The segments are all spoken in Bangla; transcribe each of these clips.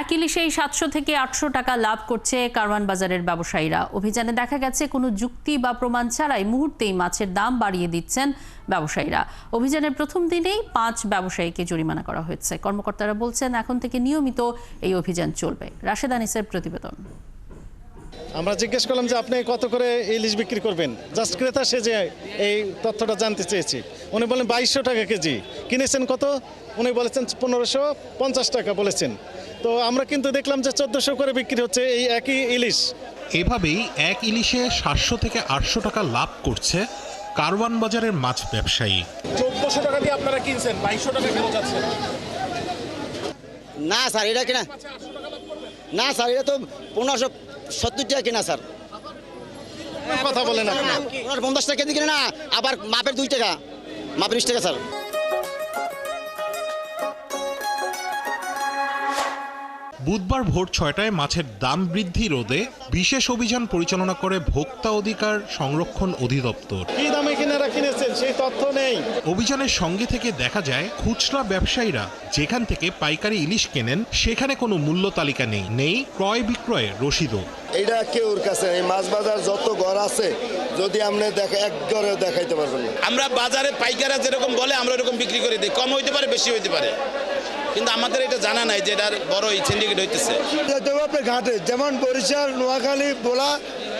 এক ইলিশেই 700 থেকে 800 টাকা লাভ করছে কারওয়ান বাজারের ব্যবসায়ীরা। অভিযানে দেখা গেছে কোনো যুক্তি বা প্রমাণ ছাড়াই মুহূর্তেই মাছের দাম বাড়িয়ে দিচ্ছেন ব্যবসায়ীরা। অভিযানের প্রথম দিনেই 5 ব্যবসায়ীকে জরিমানা করা হয়েছে। কর্মকর্তারা বলছেন এখন থেকে নিয়মিত এই অভিযান চলবে। রাশেদ আনিসের প্রতিবেদন। আমরা জিজ্ঞেস করলাম যে আপনি কত করে ইলিশ বিক্রি করবেন, জাস্ট ক্রেতা সেজে এই তথ্যটা জানতে চেয়েছি। উনি বলেন 2200 টাকা কেজি। কিনেছেন কত? উনি বলেছেন 1550 টাকা বলেছেন। তো আমরা কিন্তু দেখলাম যে 1400 করে বিক্রি হচ্ছে এই একই ইলিশ। এভাবেই এক ইলিশে 700 থেকে 800 টাকা লাভ করছে কারওয়ান বাজারের মাছ ব্যবসায়ী। 1400 টাকা দিয়ে আপনারা কিনছেন, 2200 টাকা কেন যাচ্ছেন? না স্যার, এটা কিনা না স্যার, এটা তো 1570 টাকা কিনা স্যার। কথা বলেন আপনি। 50 টাকা কেজি কিনে না, আবার মাপের 2 টাকা, মাপের 20 টাকা স্যার। বুধবার ভোর 6টায় মাছের দাম বৃদ্ধি রোধে বিশেষ অভিযান পরিচালনা করে ভোক্তা অধিকার সংরক্ষণ অধিদপ্তর। কি দামে কিনারা কিনেছেন সেই তথ্য নেই। অভিযানের সঙ্গে থেকে দেখা যায় খুচরা ব্যবসায়ীরা যেখান থেকে পাইকারি ইলিশ কেনেন সেখানে কোনো মূল্য তালিকা নেই ক্রয় বিক্রয়ের রসিদও। এইটা কেউর কাছে এই মাছ বাজার যত ঘর আছে, যদি আপনি এক ঘরেও দেখাইতে পারবেন না। আমরা বাজারে পাইকারা যেরকম বলে আমরা এরকম বিক্রি করে দিই, কম হইতে পারে বেশি হইতে পারে, কিন্তু আমাদের এটা জানা নাই যে এটার বড় সিন্ডিকেট হইতেছে। ঘাটে যেমন বরিশাল, নোয়াখালী, ভোলা,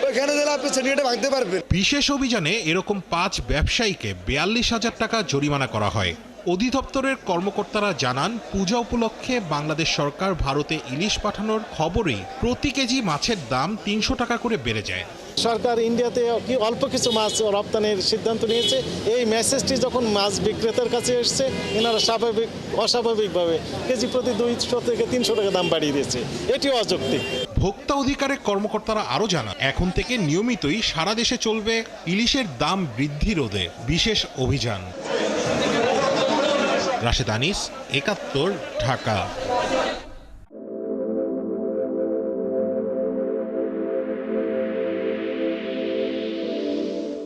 ওইখানে গেলে আপনি সিন্ডিকেটে ভাঙতে পারবেন। বিশেষ অভিযানে এরকম 5 ব্যবসায়ীকে 42,000 টাকা জরিমানা করা হয়। অধিদপ্তরের কর্মকর্তারা জানান, পূজা উপলক্ষে বাংলাদেশ সরকার ভারতে ইলিশ পাঠানোর খবরেই প্রতি কেজি মাছের দাম 300 টাকা করে বেড়ে যায়। সরকার ইন্ডিয়াতে কি অল্প কিছু মাছ রপ্তানির সিদ্ধান্ত নিয়েছে। এই মেসেজটি যখন মাছ বিক্রেতার কাছে এসছে, এনারা অস্বাভাবিকভাবে কেজি প্রতি 200 থেকে 300 টাকা দাম বাড়িয়ে দিয়েছে। এটি অযৌক্তিক। ভোক্তা অধিকারের কর্মকর্তারা আরও জানান, এখন থেকে নিয়মিতই সারা দেশে চলবে ইলিশের দাম বৃদ্ধি রোধে বিশেষ অভিযান। রাশেদ আনিস, 71, ঢাকা।